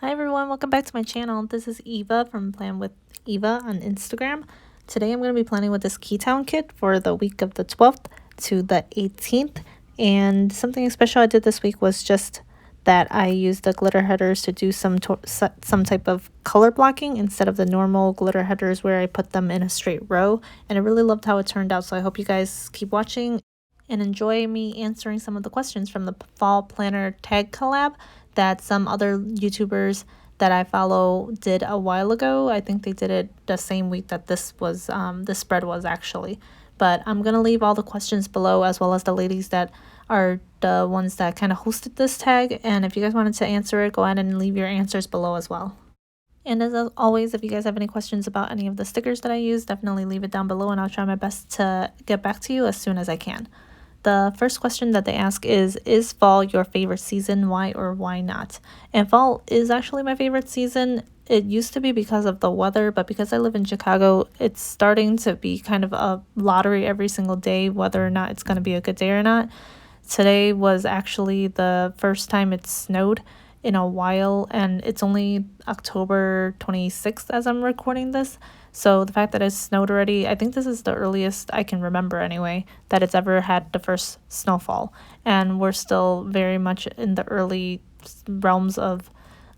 Hi everyone, welcome back to my channel. This is Eva from Plan with Eva on Instagram. Today I'm going to be planning with this Keatown kit for the week of the 12th to the 18th. And something special I did this week was just that I used the glitter headers to do some type of color blocking instead of the normal glitter headers where I put them in a straight row. And I really loved how it turned out, so I hope you guys keep watching and enjoy me answering some of the questions from the fall planner tag collab that some other YouTubers that I follow did a while ago. I think they did it the same week that this was this spread was actually. But I'm gonna leave all the questions below, as well as the ladies that are the ones that kind of hosted this tag. And if you guys wanted to answer it, go ahead and leave your answers below as well. And as always, if you guys have any questions about any of the stickers that I use, definitely leave it down below and I'll try my best to get back to you as soon as I can. The first question that they ask is fall your favorite season? Why or why not? And fall is actually my favorite season. It used to be because of the weather, but because I live in Chicago, it's starting to be kind of a lottery every single day, whether or not it's going to be a good day or not. Today was actually the first time it snowed in a while, and it's only October 26th as I'm recording this. So the fact that it's snowed already, I think this is the earliest I can remember anyway that it's ever had the first snowfall, and we're still very much in the early realms of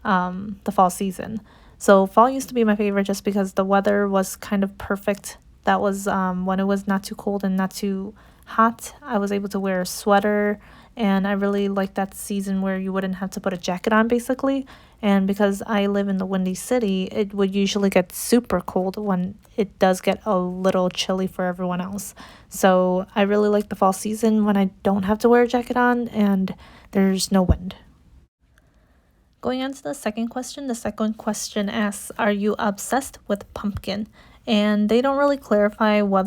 the fall season. So fall used to be my favorite just because the weather was kind of perfect. That was when it was not too cold and not too hot. I was able to wear a sweater, and I really liked that season where you wouldn't have to put a jacket on basically. And because I live in the Windy City, it would usually get super cold when it does get a little chilly for everyone else. So I really like the fall season when I don't have to wear a jacket on and there's no wind. Going on to the second question asks, are you obsessed with pumpkin? And they don't really clarify what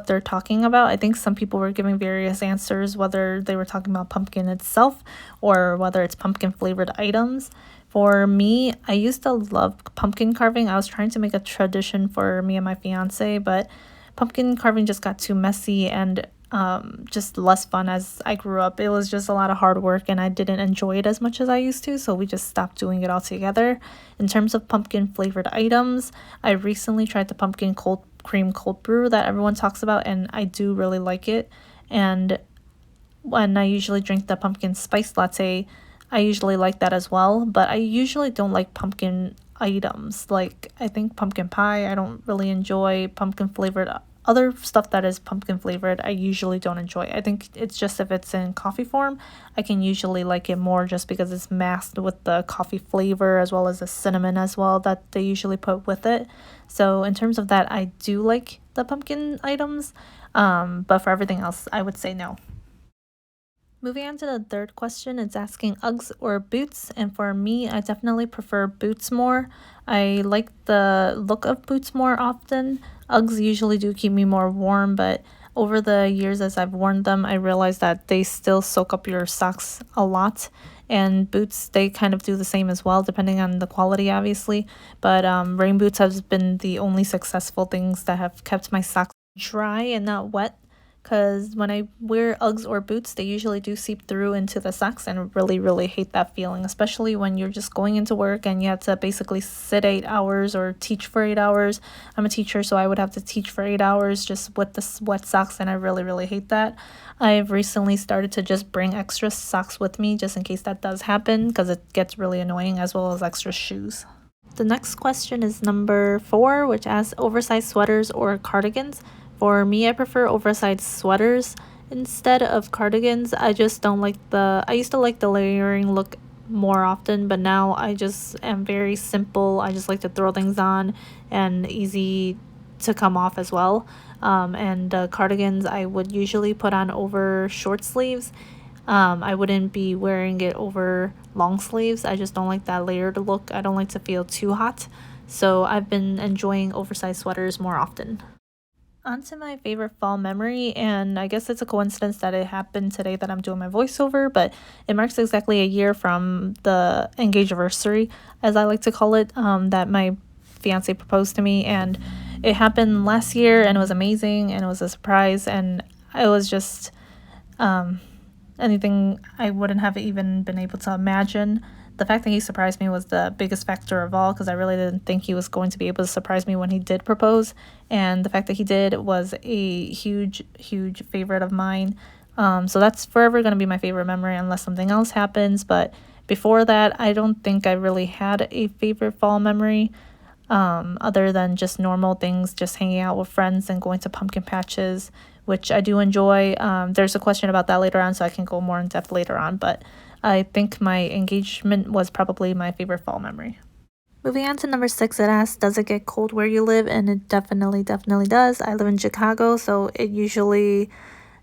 they're talking about. I think some people were giving various answers, whether they were talking about pumpkin itself or whether it's pumpkin flavored items. For me, I used to love pumpkin carving. I was trying to make a tradition for me and my fiance, but pumpkin carving just got too messy and just less fun as I grew up. It was just a lot of hard work and I didn't enjoy it as much as I used to, so we just stopped doing it altogether. In terms of pumpkin flavored items, I recently tried the pumpkin cold cream cold brew that everyone talks about, and I do really like it. And when I usually drink the pumpkin spice latte, I usually like that as well, but I usually don't like pumpkin items. Like, I think pumpkin pie, I don't really enjoy. Pumpkin flavored other stuff that is pumpkin flavored, I usually don't enjoy. I think it's just if it's in coffee form, I can usually like it more just because it's masked with the coffee flavor as well as the cinnamon as well that they usually put with it. So in terms of that, I do like the pumpkin items, but for everything else, I would say no. Moving on to the third question, it's asking Uggs or boots, and for me, I definitely prefer boots more. I like the look of boots more often. Uggs usually do keep me more warm, but over the years as I've worn them, I realized that they still soak up your socks a lot. And boots, they kind of do the same as well, depending on the quality, obviously. But rain boots has been the only successful things that have kept my socks dry and not wet, because when I wear Uggs or boots, they usually do seep through into the socks, and I really hate that feeling, especially when you're just going into work and you have to basically sit 8 hours or teach for 8 hours. I'm a teacher, so I would have to teach for 8 hours just with the wet socks, and I really hate that. I've recently started to just bring extra socks with me just in case that does happen, because it gets really annoying, as well as extra shoes. The next question is number 4, which asks oversized sweaters or cardigans. For me, I prefer oversized sweaters instead of cardigans. I just don't like I used to like the layering look more often, but now I just am very simple. I just like to throw things on and easy to come off as well. And cardigans I would usually put on over short sleeves. I wouldn't be wearing it over long sleeves. I just don't like that layered look. I don't like to feel too hot. So I've been enjoying oversized sweaters more often. On to my favorite fall memory, and I guess it's a coincidence that it happened today that I'm doing my voiceover, but it marks exactly a year from the engage-anniversary, as I like to call it, that my fiance proposed to me, and it happened last year, and it was amazing, and it was a surprise, and it was just anything I wouldn't have even been able to imagine the fact that he surprised me was the biggest factor of all, because I really didn't think he was going to be able to surprise me when he did propose. And the fact that he did was a huge, huge favorite of mine. So that's forever going to be my favorite memory unless something else happens. But before that, I don't think I really had a favorite fall memory, other than just normal things, just hanging out with friends and going to pumpkin patches, which I do enjoy. There's a question about that later on, so I can go more in depth later on. But I think my engagement was probably my favorite fall memory. Moving on to number 6, it asks, does it get cold where you live? And it definitely does. I live in Chicago, so it usually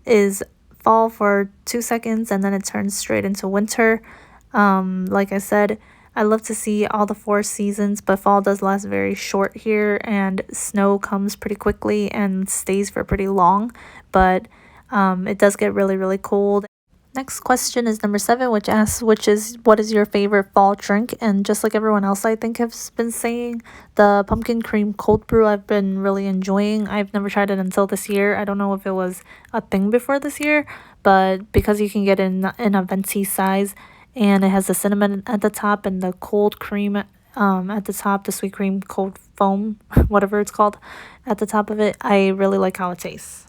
is fall for 2 seconds and then it turns straight into winter. Like I said, I love to see all the 4 seasons, but fall does last very short here, and snow comes pretty quickly and stays for pretty long. But it does get really, really cold. Next question is number 7, which asks, what is your favorite fall drink? And just like everyone else, I think has been saying, the pumpkin cream cold brew I've been really enjoying. I've never tried it until this year. I don't know if it was a thing before this year, but because you can get it in a venti size, and it has the cinnamon at the top and the cold cream at the top, the sweet cream cold foam, whatever it's called, at the top of it, I really like how it tastes.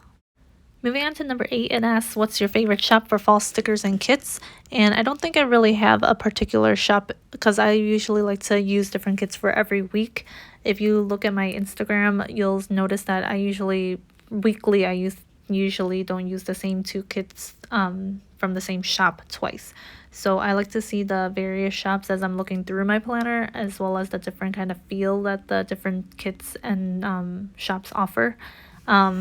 Moving on to number 8, it asks, what's your favorite shop for fall stickers and kits? And I don't think I really have a particular shop, because I usually like to use different kits for every week. If you look at my Instagram, you'll notice that I usually don't use the same 2 kits from the same shop twice. So I like to see the various shops as I'm looking through my planner, as well as the different kind of feel that the different kits and shops offer.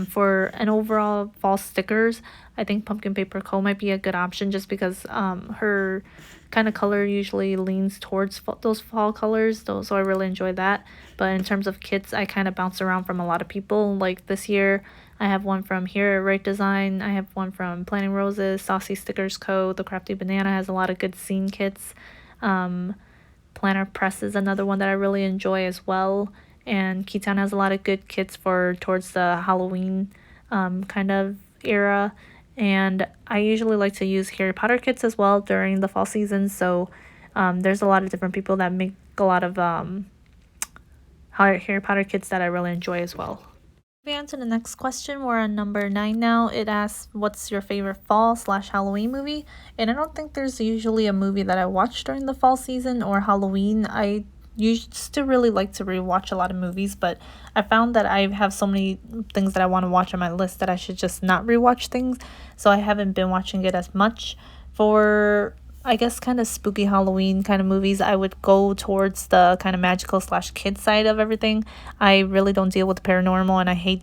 For an overall fall stickers, I think Pumpkin Paper Co. might be a good option, just because her kind of color usually leans towards those fall colors, so I really enjoy that. But in terms of kits, I kind of bounce around from a lot of people. Like this year, I have one from Here at Right Design, I have one from Planting Roses, Saucy Stickers Co., The Crafty Banana has a lot of good scene kits. Planner Press is another one that I really enjoy as well. And Keatown has a lot of good kits for towards the Halloween kind of era. And I usually like to use Harry Potter kits as well during the fall season. So there's a lot of different people that make a lot of Harry Potter kits that I really enjoy as well. Moving on to the next question, we're on number 9 now. It asks, what's your favorite fall/Halloween movie? And I don't think there's usually a movie that I watch during the fall season or Halloween. I used to really like to rewatch a lot of movies, but I found that I have so many things that I want to watch on my list that I should just not rewatch things. So I haven't been watching it as much. For, I guess, kind of spooky Halloween kind of movies, I would go towards the kind of magical/kid side of everything. I really don't deal with the paranormal, and I hate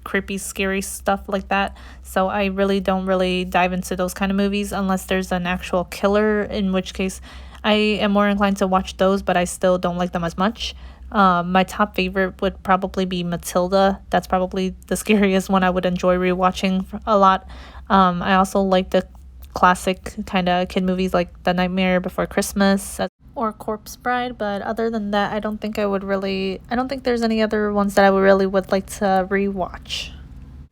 creepy, scary stuff like that. So I really don't dive into those kind of movies unless there's an actual killer, in which case I am more inclined to watch those, but I still don't like them as much. My top favorite would probably be Matilda. That's probably the scariest one I would enjoy rewatching a lot. I also like the classic kind of kid movies like The Nightmare Before Christmas or Corpse Bride, but other than that, I don't think there's any other ones that I would like to rewatch.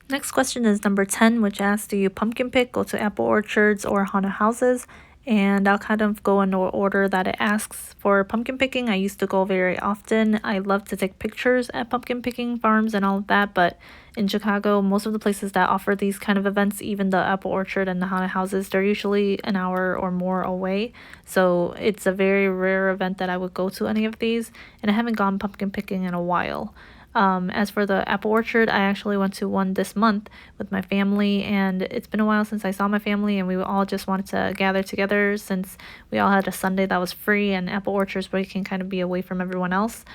Next question is number 10, which asks, do you pumpkin pick, go to apple orchards, or haunted houses? And I'll kind of go in order that it asks. For pumpkin picking, I used to go very often. I love to take pictures at pumpkin picking farms and all of that, but in Chicago, most of the places that offer these kind of events, even the apple orchard and the haunted houses, they're usually an hour or more away. So it's a very rare event that I would go to any of these, and I haven't gone pumpkin picking in a while. As for the apple orchard, I actually went to one this month with my family, and it's been a while since I saw my family, and we all just wanted to gather together since we all had a Sunday that was free, and apple orchards where you can kind of be away from everyone else.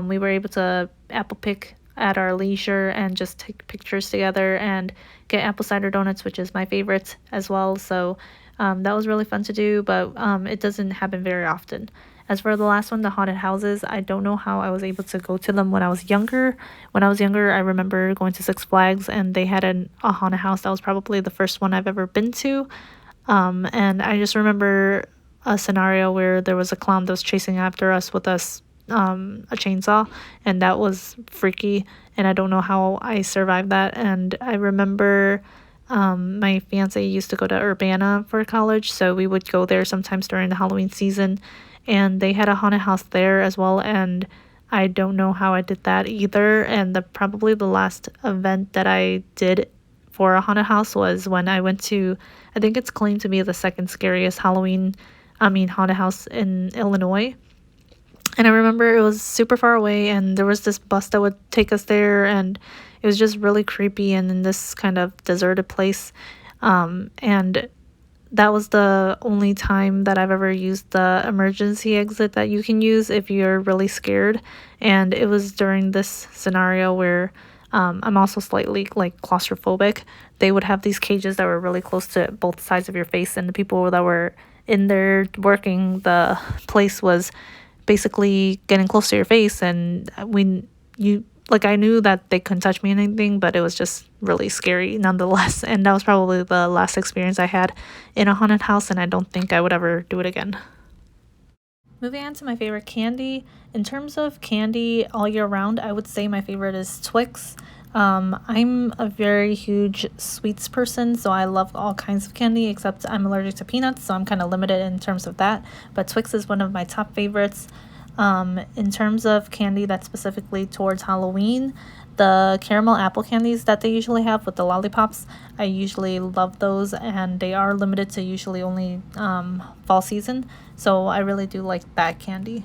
We were able to apple pick at our leisure and just take pictures together and get apple cider donuts, which is my favorite as well. So that was really fun to do, but it doesn't happen very often. As for the last one, the haunted houses, I don't know how I was able to go to them when I was younger. When I was younger, I remember going to Six Flags, and they had a haunted house. That was probably the first one I've ever been to. And I just remember a scenario where there was a clown that was chasing after us with a chainsaw, and that was freaky, and I don't know how I survived that. And I remember my fiance used to go to Urbana for college, so we would go there sometimes during the Halloween season. and they had a haunted house there as well, and I don't know how I did that either. And probably the last event that I did for a haunted house was when I went to, I think it's claimed to be the second scariest haunted house in Illinois. And I remember it was super far away, and there was this bus that would take us there, and it was just really creepy and in this kind of deserted place. And that was the only time that I've ever used the emergency exit that you can use if you're really scared. And it was during this scenario where I'm also slightly like claustrophobic. They would have these cages that were really close to both sides of your face, and the people that were in there working the place was basically getting close to your face, and I knew that they couldn't touch me or anything, but it was just really scary nonetheless. And that was probably the last experience I had in a haunted house, and I don't think I would ever do it again. Moving on to my favorite candy. In terms of candy all year round, I would say my favorite is Twix. I'm a very huge sweets person, so I love all kinds of candy, except I'm allergic to peanuts, so I'm kind of limited in terms of that. But Twix is one of my top favorites. In terms of candy that's specifically towards Halloween, the caramel apple candies that they usually have with the lollipops, I usually love those, and they are limited to usually only fall season, so I really do like that candy.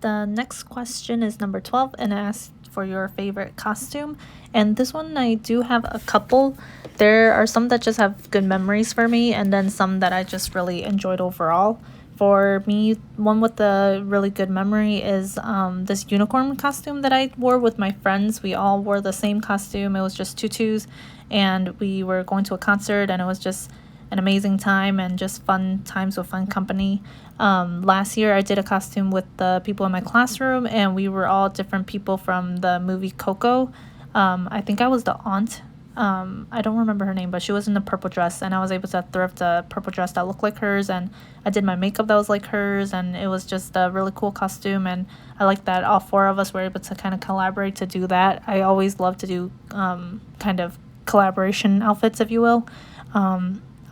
The next question is number 12, and it asks for your favorite costume. And this one, I do have a couple. There are some that just have good memories for me, and then some that I just really enjoyed overall. For me, one with a really good memory is this unicorn costume that I wore with my friends. We all wore the same costume. It was just tutus, and we were going to a concert, and it was just an amazing time and just fun times with fun company. Last year I did a costume with the people in my classroom, and we were all different people from the movie Coco. I think I was the aunt. I don't remember her name, but she was in the purple dress, and I was able to thrift a purple dress that looked like hers, and I did my makeup that was like hers, and it was just a really cool costume. And I like that all four of us were able to kind of collaborate to do that. I always love to do kind of collaboration outfits, if you will.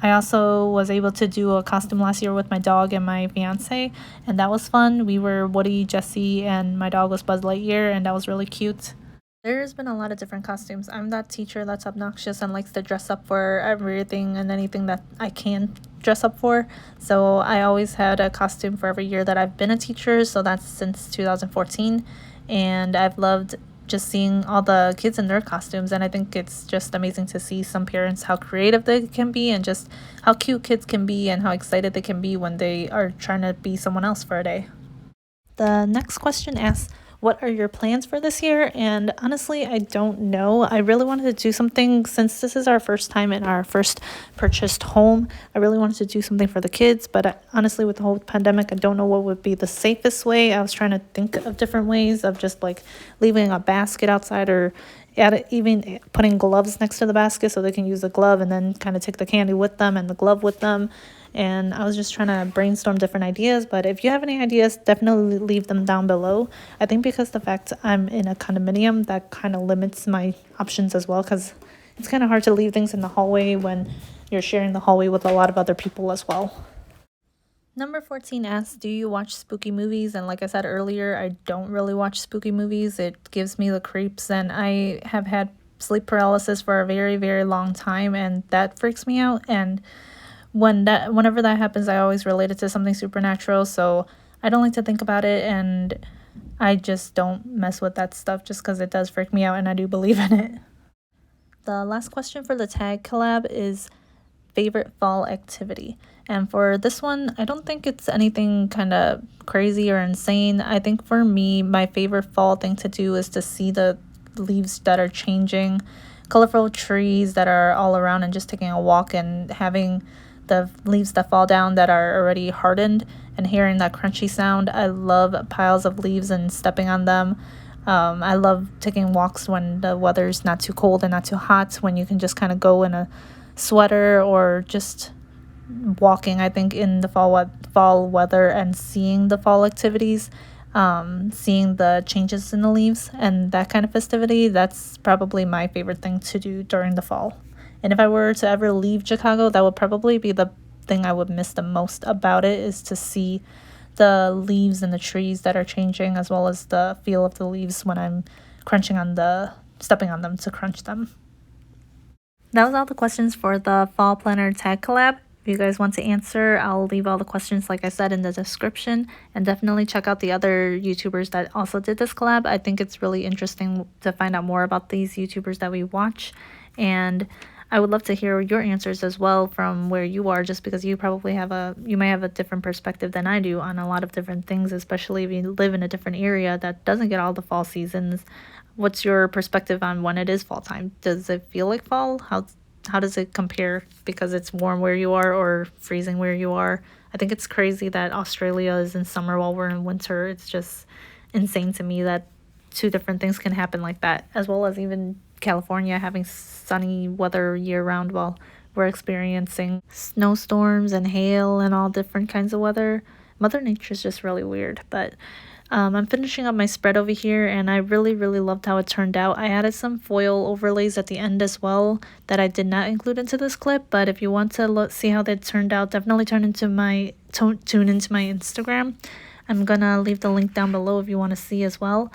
I also was able to do a costume last year with my dog and my fiance, and that was fun. We were Woody, Jesse, and my dog was Buzz Lightyear, and that was really cute. There's been a lot of different costumes. I'm that teacher that's obnoxious and likes to dress up for everything and anything that I can dress up for. So I always had a costume for every year that I've been a teacher, so that's since 2014. And I've loved just seeing all the kids in their costumes, and I think it's just amazing to see some parents how creative they can be and just how cute kids can be and how excited they can be when they are trying to be someone else for a day. The next question asks, what are your plans for this year? And honestly, I don't know. I really wanted to do something since this is our first time in our first purchased home. I really wanted to do something for the kids, but honestly, with the whole pandemic, I don't know what would be the safest way. I was trying to think of different ways of just like leaving a basket outside, or even putting gloves next to the basket so they can use the glove and then kind of take the candy with them and the glove with them. And I was just trying to brainstorm different ideas, but if you have any ideas, definitely leave them down below. I think because the fact I'm in a condominium, that kind of limits my options as well, because it's kind of hard to leave things in the hallway when you're sharing the hallway with a lot of other people as well. Number 14 asks, do you watch spooky movies? And like I said earlier, I don't really watch spooky movies. It gives me the creeps, and I have had sleep paralysis for a very, very long time, and that freaks me out. And whenever that happens, I always relate it to something supernatural, so I don't like to think about it, and I just don't mess with that stuff just because it does freak me out and I do believe in it. The last question for the tag collab is favorite fall activity. And for this one, I don't think it's anything kind of crazy or insane. I think for me, my favorite fall thing to do is to see the leaves that are changing, colorful trees that are all around, and just taking a walk and having the leaves that fall down that are already hardened and hearing that crunchy sound. I love piles of leaves and stepping on them. I love taking walks when the weather's not too cold and not too hot, when you can just kind of go in a sweater or just walking, I think, in the fall weather and seeing the fall activities, seeing the changes in the leaves and that kind of festivity. That's probably my favorite thing to do during the fall. And if I were to ever leave Chicago, that would probably be the thing I would miss the most about it, is to see the leaves and the trees that are changing, as well as the feel of the leaves when I'm stepping on them to crunch them. That was all the questions for the fall planner tag collab. If you guys want to answer, I'll leave all the questions, like I said, in the description, and definitely check out the other YouTubers that also did this collab. I think it's really interesting to find out more about these YouTubers that we watch, and I would love to hear your answers as well from where you are, just because you might have a different perspective than I do on a lot of different things, especially if you live in a different area that doesn't get all the fall seasons. What's your perspective on when it is fall time? Does it feel like fall? How does it compare, because it's warm where you are or freezing where you are? I think it's crazy that Australia is in summer while we're in winter. It's just insane to me that two different things can happen like that, as well as even California having sunny weather year round while we're experiencing snowstorms and hail and all different kinds of weather. Mother Nature is just really weird. But I'm finishing up my spread over here, and I really loved how it turned out. I added some foil overlays at the end as well that I did not include into this clip, but if you want to see how that turned out, definitely tune into my Instagram. I'm gonna leave the link down below if you want to see as well.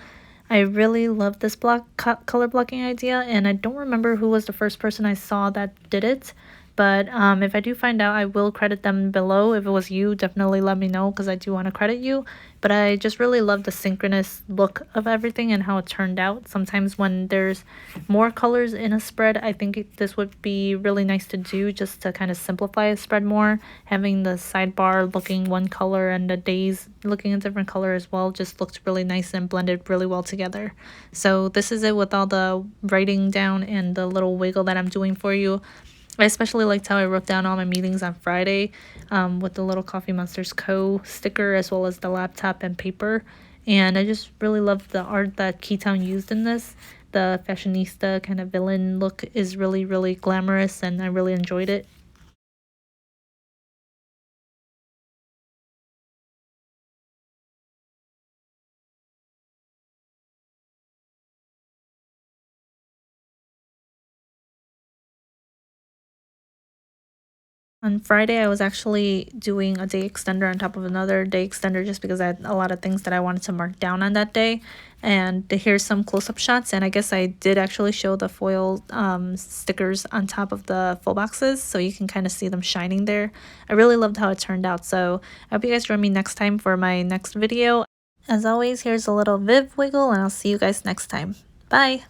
I really love this color blocking idea, and I don't remember who was the first person I saw that did it. But if I do find out, I will credit them below. If it was you, definitely let me know, because I do want to credit you. But I just really love the synchronous look of everything and how it turned out. Sometimes when there's more colors in a spread, I think this would be really nice to do, just to kind of simplify a spread more. Having the sidebar looking one color and the days looking a different color as well just looked really nice and blended really well together. So this is it with all the writing down and the little wiggle that I'm doing for you. I especially liked how I wrote down all my meetings on Friday with the little Coffee Monsters Co. sticker, as well as the laptop and paper. And I just really loved the art that Keatown used in this. The fashionista kind of villain look is really glamorous, and I really enjoyed it. On Friday, I was actually doing a day extender on top of another day extender, just because I had a lot of things that I wanted to mark down on that day. And here's some close-up shots, and I guess I did actually show the foil stickers on top of the full boxes, so you can kind of see them shining there. I really loved how it turned out, so I hope you guys join me next time for my next video. As always, here's a little Viv wiggle, and I'll see you guys next time. Bye!